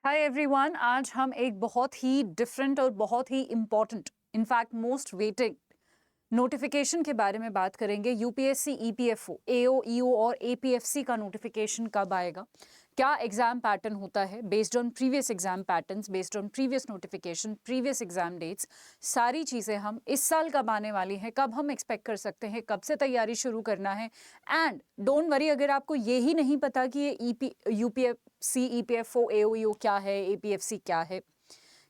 Hi everyone, आज हम एक बहुत ही डिफरेंट और बहुत ही important, in fact most waited notification के बारे में बात करेंगे। यूपीएससी, ईपीएफओ, एओ, ईओ और एपीएफसी का नोटिफिकेशन कब आएगा, क्या एग्जाम पैटर्न होता है based on previous exam patterns, based on previous notification, previous exam dates, सारी चीज़ें हम इस साल कब आने वाली हैं, कब हम एक्सपेक्ट कर सकते हैं, कब से तैयारी शुरू करना है। एंड डोंट वरी, अगर आपको ये ही नहीं पता कि ये यूपीएफसी, ईपीएफओ, एओ क्या है, एपीएफसी क्या है,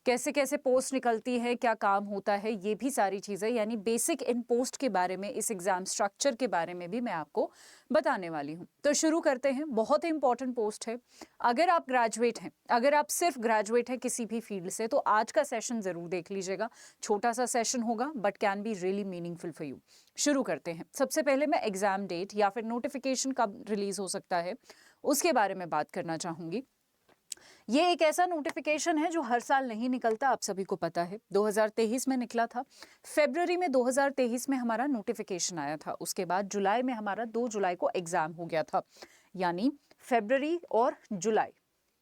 कैसे कैसे पोस्ट निकलती है, क्या काम होता है, ये भी सारी चीज़ें यानी बेसिक इन पोस्ट के बारे में, इस एग्जाम स्ट्रक्चर के बारे में भी मैं आपको बताने वाली हूँ। तो शुरू करते हैं। बहुत ही इंपॉर्टेंट पोस्ट है। अगर आप ग्रेजुएट हैं, अगर आप सिर्फ ग्रेजुएट हैं किसी भी फील्ड से, तो आज का सेशन ज़रूर देख लीजिएगा। छोटा सा सेशन होगा but can be really meaningful for you. शुरू करते हैं। सबसे पहले मैं एग्जाम डेट या फिर नोटिफिकेशन कब रिलीज हो सकता है उसके बारे में बात करना चाहूँगी। ये एक ऐसा नोटिफिकेशन है जो हर साल नहीं निकलता, आप सभी को पता है। 2023 में निकला था, फरवरी में 2023 में हमारा नोटिफिकेशन आया था। उसके बाद जुलाई में हमारा 2 जुलाई को एग्जाम हो गया था, यानी फरवरी और जुलाई।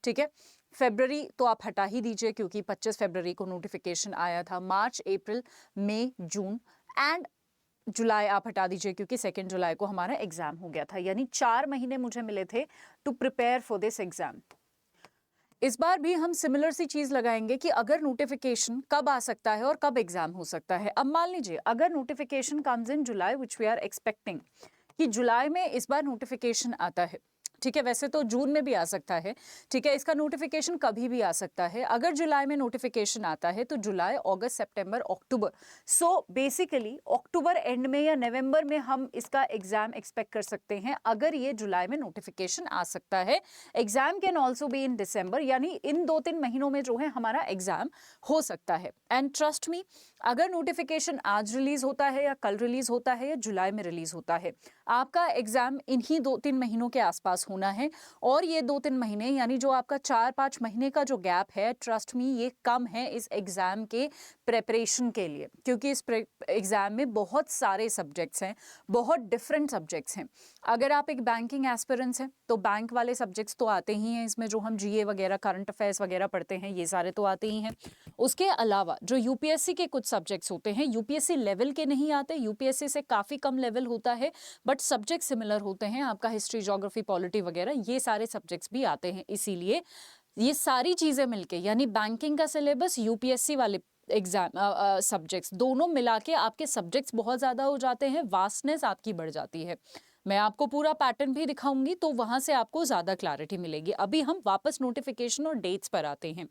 ठीक है, फरवरी तो आप हटा ही दीजिए क्योंकि 25 फरवरी को नोटिफिकेशन आया था। मार्च, अप्रैल, मई, जून एंड जुलाई आप हटा दीजिए क्योंकि 2 जुलाई को हमारा एग्जाम हो गया था। यानी 4 महीने मुझे मिले थे to prepare for this exam. इस बार भी हम सिमिलर सी चीज लगाएंगे कि अगर नोटिफिकेशन कब आ सकता है और कब एग्जाम हो सकता है। अब मान लीजिए अगर notification comes in July, which we are expecting कि जुलाई में इस बार नोटिफिकेशन आता है। ठीक है, वैसे तो जून में भी आ सकता है। ठीक है, इसका नोटिफिकेशन कभी भी आ सकता है। अगर जुलाई में नोटिफिकेशन आता है तो जुलाई, अगस्त, सितंबर, अक्टूबर, सो बेसिकली अक्टूबर एंड में या नवंबर में हम इसका एग्जाम एक्सपेक्ट कर सकते हैं। अगर ये जुलाई में नोटिफिकेशन आ सकता है, exam can also be in December, यानी इन 2-3 महीनों में जो है हमारा एग्जाम हो सकता है। एंड ट्रस्ट मी, अगर नोटिफिकेशन आज रिलीज होता है या कल रिलीज होता है या जुलाई में रिलीज होता है, आपका एग्जाम इन्हीं 2-3 महीनों के आसपास होना है। और ये 2-3 महीने यानी जो आपका 4-5 महीने का जो गैप है, ट्रस्ट मी ये कम है इस एग्जाम के प्रेपरेशन के लिए, क्योंकि इस एग्जाम में बहुत सारे सब्जेक्ट्स हैं, बहुत डिफरेंट सब्जेक्ट्स हैं। अगर आप एक बैंकिंग एस्पिरेंट्स हैं तो बैंक वाले सब्जेक्ट्स तो आते ही हैं इसमें, जो हम जीए वगैरह, करंट अफेयर्स वगैरह पढ़ते हैं, ये सारे तो आते ही हैं। उसके अलावा जो यूपीएससी के कुछ सब्जेक्ट्स होते हैं, यूपीएससी लेवल के नहीं आते, यूपीएससी से काफ़ी कम लेवल होता है, बट सब्जेक्ट सिमिलर होते हैं। आपका हिस्ट्री, ज्योग्राफी, पॉलिटी वगैरह ये सारे सब्जेक्ट्स भी आते हैं। इसीलिए ये सारी चीज़ें मिलके यानी बैंकिंग का सिलेबस, यूपीएससी वाले एग्जाम सब्जेक्ट्स, दोनों मिला के आपके सब्जेक्ट्स बहुत ज़्यादा हो जाते हैं, वास्टनेस आपकी बढ़ जाती है। मैं आपको पूरा पैटर्न भी दिखाऊंगी तो वहाँ से आपको ज़्यादा क्लैरिटी मिलेगी। अभी हम वापस नोटिफिकेशन और डेट्स पर आते हैं।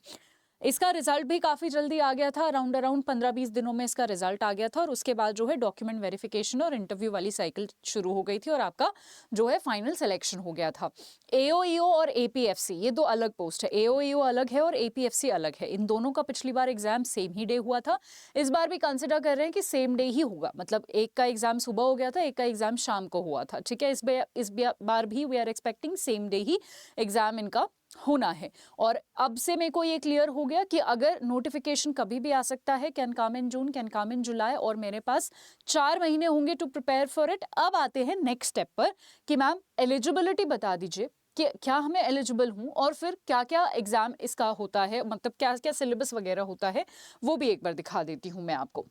इसका रिजल्ट भी काफ़ी जल्दी आ गया था, अराउंड 15-20 दिनों में इसका रिजल्ट आ गया था। और उसके बाद जो है डॉक्यूमेंट वेरिफिकेशन और इंटरव्यू वाली साइकिल शुरू हो गई थी और आपका जो है फाइनल सिलेक्शन हो गया था। एओईओ और एपीएफसी ये 2 अलग पोस्ट है। एओईओ अलग है और एपीएफसी अलग है। इन दोनों का पिछली बार एग्जाम सेम ही डे हुआ था। इस बार भी कंसिडर कर रहे हैं कि सेम डे ही होगा, मतलब एक का एग्जाम सुबह हो गया था, एक का एग्जाम शाम को हुआ था। ठीक है, इस बार भी we are expecting same day ही एग्जाम इनका होना है। और अब से मेरे को ये क्लियर हो गया कि अगर नोटिफिकेशन कभी भी आ सकता है, can come in June, can come इन जुलाई, और मेरे पास 4 महीने होंगे टू प्रिपेयर फॉर इट। अब आते हैं नेक्स्ट स्टेप पर कि मैम एलिजिबिलिटी बता दीजिए कि क्या हमें एलिजिबल हूँ और फिर क्या क्या एग्जाम इसका होता है, मतलब क्या क्या सिलेबस वगैरह होता है, वो भी एक बार दिखा देती हूँ मैं आपको।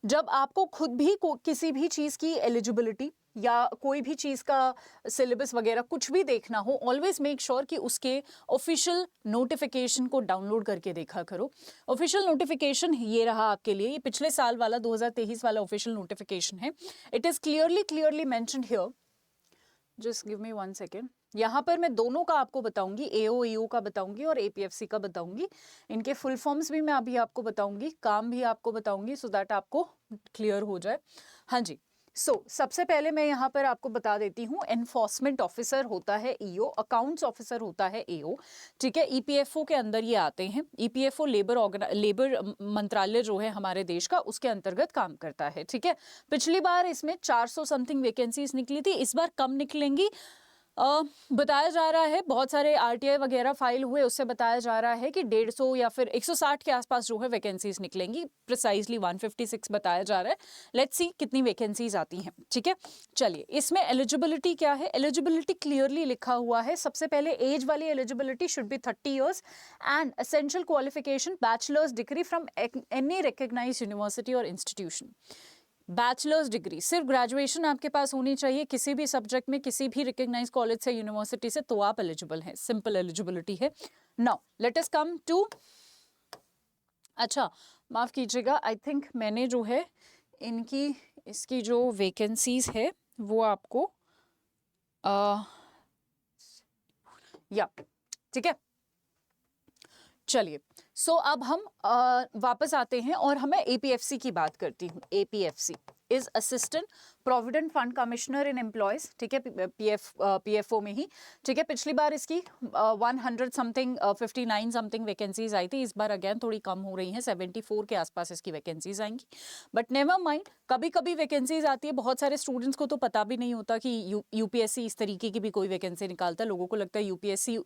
जब आपको खुद भी किसी भी चीज़ की एलिजिबिलिटी या कोई भी चीज़ का सिलेबस वगैरह कुछ भी देखना हो, ऑलवेज मेक श्योर कि उसके ऑफिशियल नोटिफिकेशन को डाउनलोड करके देखा करो। ऑफिशियल नोटिफिकेशन ये रहा आपके लिए, ये पिछले साल वाला 2023 वाला ऑफिशियल नोटिफिकेशन है। It is clearly mentioned here, just give me 1 second. यहाँ पर मैं दोनों का आपको बताऊंगी, एओईओ का बताऊंगी और एपीएफसी का बताऊंगी। इनके फुल फॉर्म्स भी मैं अभी आपको बताऊंगी, काम भी आपको बताऊंगी, सो दैट आपको क्लियर हो जाए। हाँ जी, सबसे पहले मैं यहाँ पर आपको बता देती हूँ, एनफोर्समेंट ऑफिसर होता है ईओ, अकाउंट्स ऑफिसर होता है एओ। ठीक है, ईपीएफओ के अंदर ये आते हैं। ईपीएफओ लेबर मंत्रालय जो है हमारे देश का, उसके अंतर्गत काम करता है। ठीक है, पिछली बार इसमें 400 समथिंग वैकेंसीज निकली थी, इस बार कम निकलेंगी। बताया जा रहा है बहुत सारे आरटीआई वगैरह फाइल हुए, उससे बताया जा रहा है कि 150 या फिर 160 के आसपास जो है वैकेंसीज निकलेंगी, प्रिसाइजली 156 बताया जा रहा है। लेट्स सी कितनी वैकेंसीज आती हैं, ठीक है। चलिए, इसमें एलिजिबिलिटी क्या है, एलिजिबिलिटी क्लियरली लिखा हुआ है। सबसे पहले एज वाली eligibility should be 30 years and essential qualification bachelors degree from any recognised university और इंस्टीट्यूशन। बैचलर्स डिग्री, सिर्फ ग्रेजुएशन आपके पास होनी चाहिए किसी भी सब्जेक्ट में, किसी भी रिकग्नाइज कॉलेज से, यूनिवर्सिटी से, तो आप एलिजिबल हैं। सिंपल एलिजिबिलिटी है। Now let us come to, अच्छा माफ कीजिएगा, आई थिंक मैंने जो है इसकी जो वैकेंसीज है वो आपको या ठीक है। चलिए, सो अब हम वापस आते हैं और हमें एपीएफसी की बात करती हूँ। APFC is assistant provident fund commissioner in employees, ठीक है, पीएफओ में ही, ठीक है। पिछली बार इसकी 100 समथिंग 59 समथिंग वैकेंसीज आई थी, इस बार अगेन थोड़ी कम हो रही हैं, 74 के आसपास इसकी वैकेंसीज आएंगी। बट नेवर माइंड, कभी कभी वैकेंसीज आती है, बहुत सारे स्टूडेंट्स को तो पता भी नहीं होता कि यूपीएससी इस तरीके की भी कोई वैकेंसी निकालता है। लोगों को लगता है UPSC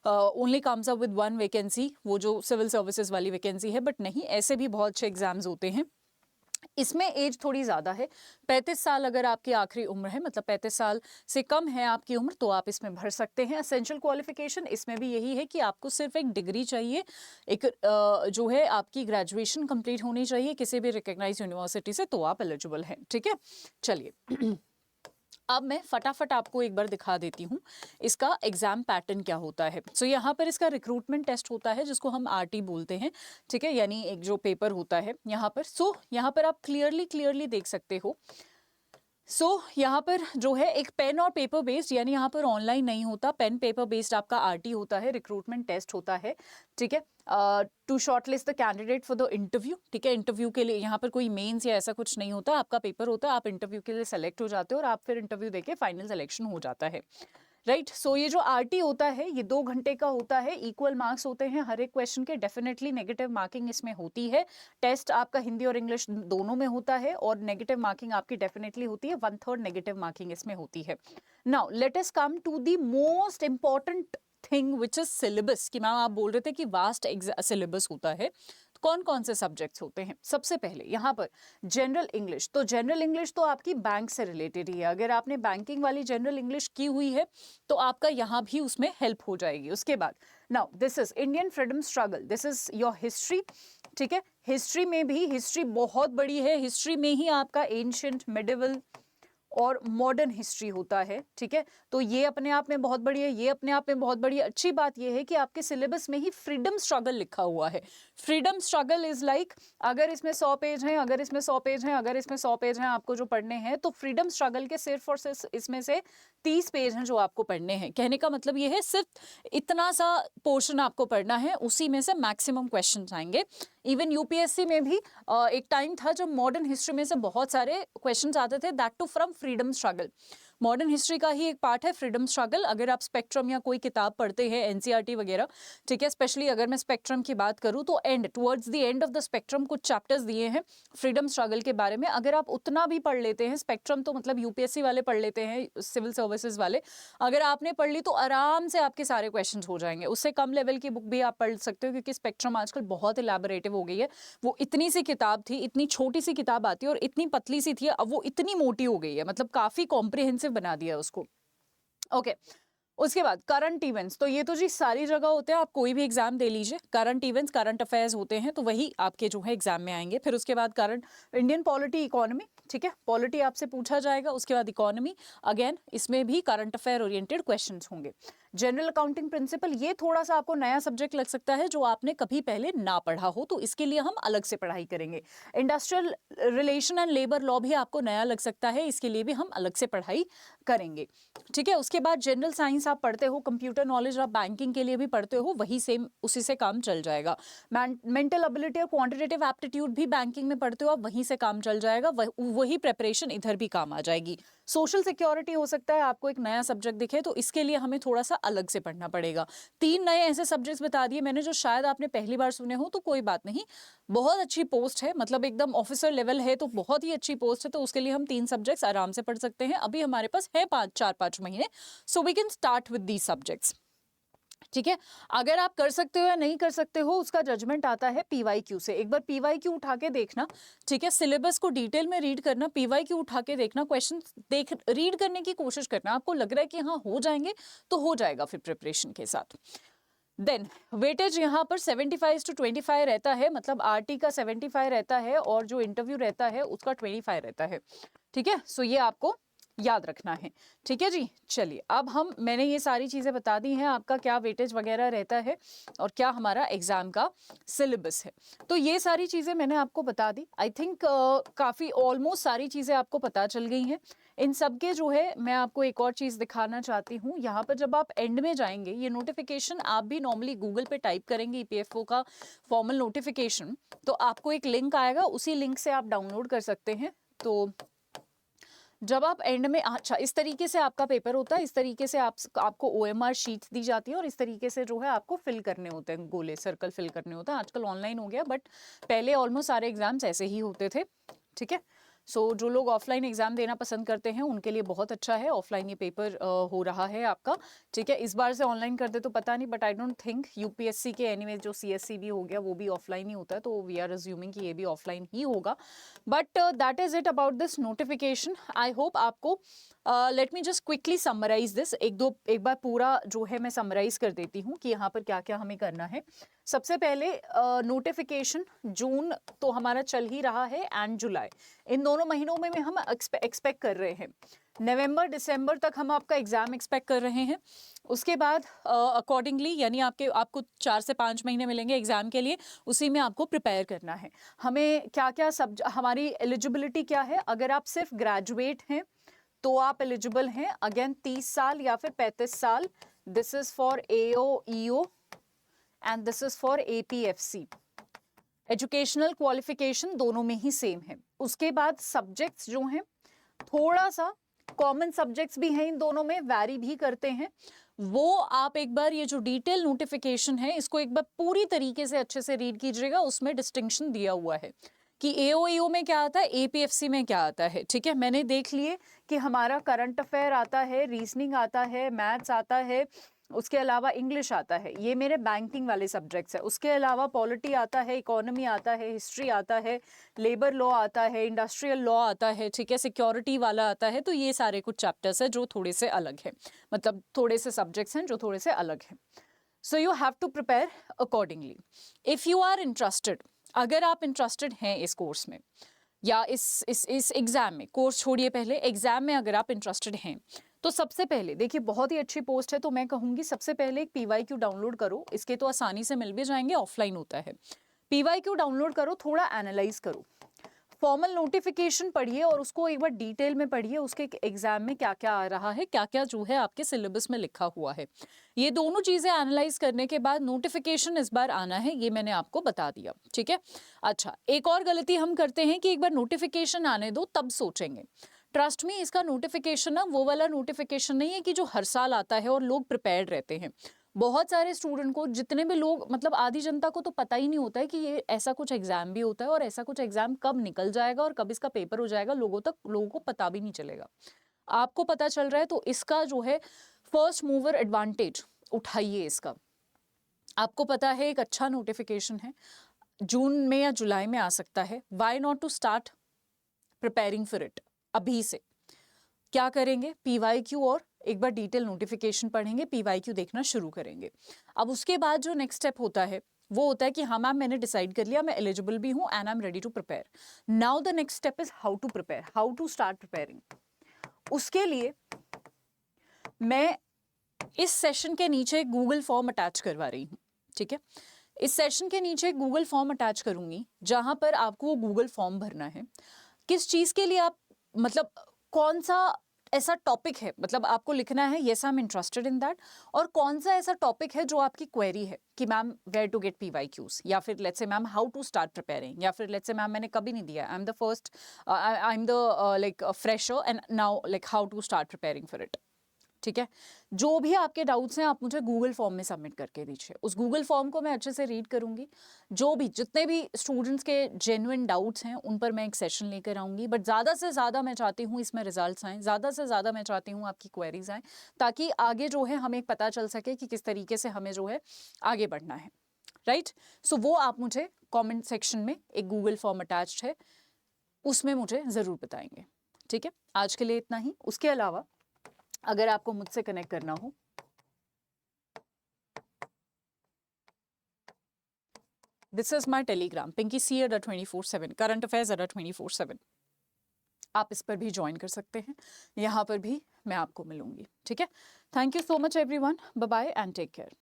only comes up with one vacancy, वो जो सिविल सर्विसेज वाली वैकेंसी है, बट नहीं, ऐसे भी बहुत अच्छे एग्जाम्स होते हैं। इसमें एज थोड़ी ज़्यादा है, 35 साल अगर आपकी आखिरी उम्र है, मतलब 35 साल से कम है आपकी उम्र, तो आप इसमें भर सकते हैं। एसेंशियल क्वालिफिकेशन इसमें भी यही है कि आपको सिर्फ एक डिग्री चाहिए, एक जो है आपकी ग्रेजुएशन कंप्लीट होनी चाहिए किसी भी रिकग्नाइज यूनिवर्सिटी से, तो आप एलिजिबल हैं, ठीक है। चलिए अब मैं फटाफट आपको एक बार दिखा देती हूँ इसका एग्जाम पैटर्न क्या होता है। सो यहाँ पर इसका रिक्रूटमेंट टेस्ट होता है जिसको हम आरटी बोलते हैं, ठीक है, यानी एक जो पेपर होता है यहाँ पर। सो यहाँ पर आप क्लियरली देख सकते हो। यहाँ पर जो है एक पेन और पेपर बेस्ड, यानी यहाँ पर ऑनलाइन नहीं होता, पेन पेपर बेस्ड आपका आरटी होता है, रिक्रूटमेंट टेस्ट होता है, ठीक है। To shortlist the candidate for the interview, ठीक है। इंटरव्यू के लिए यहाँ पर कोई मेंस या ऐसा कुछ नहीं होता, आपका पेपर होता है, आप इंटरव्यू के लिए सेलेक्ट हो जाते हो और आप फिर इंटरव्यू देके फाइनल सिलेक्शन हो जाता है, राइट। सो ये जो आरटी होता है ये 2 घंटे का होता है, इक्वल मार्क्स होते हैं हर एक क्वेश्चन के, डेफिनेटली नेगेटिव मार्किंग इसमें होती है। टेस्ट आपका हिंदी और इंग्लिश दोनों में होता है और नेगेटिव मार्किंग आपकी डेफिनेटली होती है, 1/3 नेगेटिव मार्किंग इसमें होती है। Now let us come to the most important thing which is syllabus, कि मैम आप बोल रहे थे कि वास्ट सिलेबस होता है, कौन कौन से सब्जेक्ट्स होते हैं। सबसे पहले यहाँ पर जनरल इंग्लिश, तो जनरल इंग्लिश तो आपकी बैंक से रिलेटेड ही है, अगर आपने बैंकिंग वाली जनरल इंग्लिश की हुई है तो आपका यहाँ भी उसमें हेल्प हो जाएगी। उसके बाद now this is Indian freedom struggle, this is your history, ठीक है। हिस्ट्री में भी हिस्ट्री बहुत बड़ी है, हिस्ट्री में ही आपका एंशिएंट, मिडिवल और मॉडर्न हिस्ट्री होता है, ठीक है। तो ये अपने आप में बहुत बड़ी है, ये अपने आप में बहुत बड़ी है। अच्छी बात ये है कि आपके सिलेबस में ही फ्रीडम स्ट्रगल लिखा हुआ है। फ्रीडम स्ट्रगल इज लाइक, अगर इसमें 100 पेज हैं, अगर इसमें 100 पेज हैं, अगर इसमें 100 पेज हैं आपको जो पढ़ने हैं, तो फ्रीडम स्ट्रगल के सिर्फ और सिर्फ इसमें से 30 पेज हैं जो आपको पढ़ने हैं। कहने का मतलब ये है सिर्फ इतना सा पोर्शन आपको पढ़ना है, उसी में से मैक्सिमम क्वेश्चन आएंगे। इवन यूपीएससी में भी एक टाइम था जब मॉडर्न हिस्ट्री में से बहुत सारे क्वेश्चंस आते थे, that too from freedom struggle. Modern history का ही एक पार्ट है फ्रीडम स्ट्रगल। अगर आप स्पेक्ट्रम या कोई किताब पढ़ते हैं, एनसीईआरटी वगैरह, ठीक है, स्पेशली अगर मैं स्पेक्ट्रम की बात करूं तो towards the end of the spectrum कुछ चैप्टर्स दिए हैं फ्रीडम स्ट्रगल के बारे में। अगर आप उतना भी पढ़ लेते हैं, स्पेक्ट्रम तो मतलब यूपीएससी वाले पढ़ लेते हैं, सिविल सर्विसेज वाले, अगर आपने पढ़ ली तो आराम से आपके सारे क्वेश्चन हो जाएंगे। उससे कम लेवल की बुक भी आप पढ़ सकते हो, क्योंकि स्पेक्ट्रम आजकल बहुत इलैबोरेटिव हो गई है। वो इतनी सी किताब थी, इतनी छोटी सी किताब आती है और इतनी पतली सी थी, अब वो इतनी मोटी हो गई है, मतलब काफी कॉम्प्रिहेंसिव बना दिया उसको। ओके उसके बाद करंट इवेंट्स, तो ये तो जी सारी जगह होते हैं, आप कोई भी एग्जाम दे लीजिए, करंट इवेंट्स, करंट अफेयर्स होते हैं, तो वही आपके जो है एग्जाम में आएंगे। फिर उसके बाद करंट इंडियन पॉलिटी, इकोनॉमी, ठीक है, पॉलिटी आपसे पूछा जाएगा। उसके बाद इकोनॉमी, अगेन इसमें भी करंट अफेयर ओरिएंटेड क्वेश्चंस होंगे। जनरल अकाउंटिंग प्रिंसिपल, ये थोड़ा सा आपको नया सब्जेक्ट लग सकता है जो आपने कभी पहले ना पढ़ा हो, तो इसके लिए हम अलग से पढ़ाई करेंगे। Industrial relation and labour law भी आपको नया लग सकता है, इसके लिए भी हम अलग से पढ़ाई करेंगे, ठीक है। उसके बाद जनरल साइंस आप पढ़ते हो, कंप्यूटर नॉलेज आप बैंकिंग के लिए भी पढ़ते हो, वही सेम उसी से काम चल जाएगा। मेंटल एबिलिटी और क्वांटिटेटिव एप्टीट्यूड भी बैंकिंग में पढ़ते हो आप, वहीं से काम चल जाएगा, वही प्रिपरेशन इधर भी काम आ जाएगी। सोशल सिक्योरिटी हो सकता है आपको एक नया सब्जेक्ट दिखे, तो इसके लिए हमें थोड़ा सा अलग से पढ़ना पड़ेगा। 3 नए ऐसे सब्जेक्ट्स बता दिए मैंने जो शायद आपने पहली बार सुने हो, तो कोई बात नहीं, बहुत अच्छी पोस्ट है, मतलब एकदम ऑफिसर लेवल है, तो बहुत ही अच्छी पोस्ट है, तो उसके लिए हम 3 सब्जेक्ट्स आराम से पढ़ सकते हैं। अभी हमारे पास है 4-5 महीने, so we can start with these subjects. ठीक है, अगर आप कर सकते हो या नहीं कर सकते हो उसका जजमेंट आता है पीवाईक्यू से। एक बार पीवाईक्यू उठा के देखना, ठीक है, सिलेबस को डिटेल में रीड करना, पीवाईक्यू उठा के देखना, क्वेश्चन देख रीड करने की कोशिश करना। आपको लग रहा है कि हाँ हो जाएंगे तो हो जाएगा फिर प्रिपरेशन के साथ। देन वेटेज यहाँ पर 75 to 25 रहता है, मतलब आरटी का 75 रहता है और जो इंटरव्यू रहता है उसका 25 रहता है। ठीक है, सो ये आपको याद रखना है। ठीक है जी, चलिए अब मैंने ये सारी चीज़ें बता दी हैं, आपका क्या वेटेज वगैरह रहता है और क्या हमारा एग्जाम का सिलेबस है। तो ये सारी चीज़ें मैंने आपको बता दी। आई थिंक काफ़ी ऑलमोस्ट सारी चीज़ें आपको पता चल गई हैं। इन सब के जो है मैं आपको एक और चीज़ दिखाना चाहती हूँ। यहाँ पर जब आप एंड में जाएंगे, ये नोटिफिकेशन आप भी नॉर्मली गूगल पे टाइप करेंगे ईपीएफओ का फॉर्मल नोटिफिकेशन, तो आपको एक लिंक आएगा, उसी लिंक से आप डाउनलोड कर सकते हैं। तो जब आप एंड में, अच्छा इस तरीके से आपका पेपर होता है, इस तरीके से आपको ओएमआर शीट्स दी जाती है और इस तरीके से जो है आपको फिल करने होते हैं, गोले सर्कल फिल करने होता है। आजकल ऑनलाइन हो गया, बट पहले ऑलमोस्ट सारे एग्जाम्स ऐसे ही होते थे। ठीक है, सो जो लोग ऑफलाइन एग्जाम देना पसंद करते हैं उनके लिए बहुत अच्छा है, ऑफलाइन ये पेपर हो रहा है आपका। ठीक है, इस बार से ऑनलाइन कर दे तो पता नहीं, but I don't think UPSC के एनीवे जो सीएससी भी हो गया वो भी ऑफलाइन ही होता है, तो वी आर अज्यूमिंग कि ये भी ऑफलाइन ही होगा। But that is it about this notification. I hope आपको, let me just quickly summarise this, एक बार पूरा जो है मैं समराइज कर देती हूँ कि यहाँ पर क्या क्या हमें करना है। सबसे पहले नोटिफिकेशन जून तो हमारा चल ही रहा है एंड जुलाई, इन दोनों महीनों में हम एक्सपेक्ट कर रहे हैं। नवंबर दिसंबर तक हम आपका एग्जाम एक्सपेक्ट कर रहे हैं। उसके बाद अकॉर्डिंगली यानी आपको 4 से 5 महीने मिलेंगे एग्जाम के लिए, उसी में आपको प्रिपेयर करना है। हमें क्या क्या हमारी एलिजिबिलिटी क्या है, अगर आप सिर्फ ग्रेजुएट हैं तो आप एलिजिबल हैं, अगेन 30 साल या फिर 35 साल। This is for AO EO and this is for APFC. Educational qualification दोनों में ही सेम है। उसके बाद सब्जेक्ट्स जो हैं थोड़ा सा कॉमन सब्जेक्ट्स भी हैं, इन दोनों में वैरी भी करते हैं। वो आप एक बार ये जो डिटेल नोटिफिकेशन है इसको एक बार पूरी तरीके से अच्छे से रीड कीजिएगा, उसमें डिस्टिंक्शन दिया हुआ है कि एओईओ में क्या आता है, एपीएफसी में क्या आता है। ठीक है, मैंने देख लिए कि हमारा करंट अफेयर आता है, रीजनिंग आता है, मैथ्स आता है, उसके अलावा इंग्लिश आता है, ये मेरे बैंकिंग वाले सब्जेक्ट्स है। उसके अलावा पॉलिटी आता है, इकोनॉमी आता है, हिस्ट्री आता है, लेबर लॉ आता है, इंडस्ट्रियल लॉ आता है, ठीक है, सिक्योरिटी वाला आता है। तो ये सारे कुछ चैप्टर्स है जो थोड़े से अलग है, मतलब थोड़े से सब्जेक्ट्स हैं जो थोड़े से अलग हैं। So you have to prepare accordingly. If you are interested, अगर आप इंटरेस्टेड हैं इस कोर्स में या इस एग्ज़ाम में, कोर्स छोड़िए, पहले एग्ज़ाम में अगर आप इंटरेस्टेड हैं तो सबसे पहले देखिए बहुत ही अच्छी पोस्ट है, तो मैं कहूँगी सबसे पहले एक पीवाईक्यू डाउनलोड करो। इसके तो आसानी से मिल भी जाएंगे, ऑफलाइन होता है। पीवाईक्यू डाउनलोड करो, थोड़ा एनालाइज करो, फॉर्मल नोटिफिकेशन पढ़िए और उसको एक बार डिटेल में पढ़िए, उसके एग्जाम में क्या क्या आ रहा है, क्या क्या जो है आपके सिलेबस में लिखा हुआ है। ये दोनों चीज़ें एनालाइज करने के बाद नोटिफिकेशन इस बार आना है, ये मैंने आपको बता दिया। ठीक है, अच्छा एक और गलती हम करते हैं कि एक बार नोटिफिकेशन आने दो तब सोचेंगे। ट्रस्ट मी, इसका नोटिफिकेशन ना वो वाला नोटिफिकेशन नहीं है कि जो हर साल आता है और लोग प्रिपेयर्ड रहते हैं। बहुत सारे स्टूडेंट को, जितने भी लोग, मतलब आधी जनता को तो पता ही नहीं होता है कि ये ऐसा कुछ एग्जाम भी होता है और ऐसा कुछ एग्जाम कब निकल जाएगा और कब इसका पेपर हो जाएगा, लोगों को पता भी नहीं चलेगा। आपको पता चल रहा है तो इसका जो है फर्स्ट मूवर एडवांटेज उठाइए इसका। आपको पता है एक अच्छा नोटिफिकेशन है, जून में या जुलाई में आ सकता है। Why not to start preparing for it अभी से। क्या करेंगे, पीवाईक्यू और एक बार डिटेल नोटिफिकेशन पढ़ेंगे, पीवाईक्यू देखना शुरू करेंगे। अब उसके बाद जो नेक्स्ट स्टेप होता है वो होता है कि हाँ मैम मैंने डिसाइड कर लिया, मैं एलिजिबल भी हूँ and I am ready to prepare. Now the next step is how to prepare, how to start preparing. उसके लिए मैं इस सेशन के नीचे गूगल फॉर्म अटैच करवा रही हूँ। ठीक है, इस सेशन के नीचे गूगल फॉर्म अटैच करूंगी जहां पर आपको वो गूगल फॉर्म भरना है। किस चीज़ के लिए आप, मतलब कौन सा ऐसा टॉपिक है, मतलब आपको लिखना है yes I am interested in that, और कौन सा ऐसा टॉपिक है जो आपकी क्वेरी है कि ma'am where to get PYQs, या फिर let's say ma'am how to start preparing, या फिर लेट्स से मैम मैंने कभी नहीं दिया, I am the first, I am the like fresher and now like how to start preparing for it. ठीक है, जो भी आपके डाउट्स हैं आप मुझे गूगल फॉर्म में सबमिट करके दीजिए, उस गूगल फॉर्म को मैं अच्छे से रीड करूंगी, जो भी जितने भी स्टूडेंट्स के जेन्युइन डाउट्स हैं उन पर मैं एक सेशन लेकर आऊंगी, बट ज़्यादा से ज़्यादा मैं चाहती हूँ इसमें रिजल्ट्स आएँ, ज़्यादा से ज़्यादा मैं चाहती हूँ आपकी क्वेरीज आएँ, ताकि आगे जो है हमें पता चल सके कि किस तरीके से हमें जो है आगे बढ़ना है, राइट। सो वो आप मुझे कॉमेंट सेक्शन में एक गूगल फॉर्म अटैच्ड है, उसमें मुझे ज़रूर बताएंगे। ठीक है, आज के लिए इतना ही। उसके अलावा अगर आपको मुझसे कनेक्ट करना हो, this is my Telegram Pinky C@24/7, current affairs @24/7, आप इस पर भी ज्वाइन कर सकते हैं, यहाँ पर भी मैं आपको मिलूंगी। ठीक है, thank you so much everyone, bye bye and take care.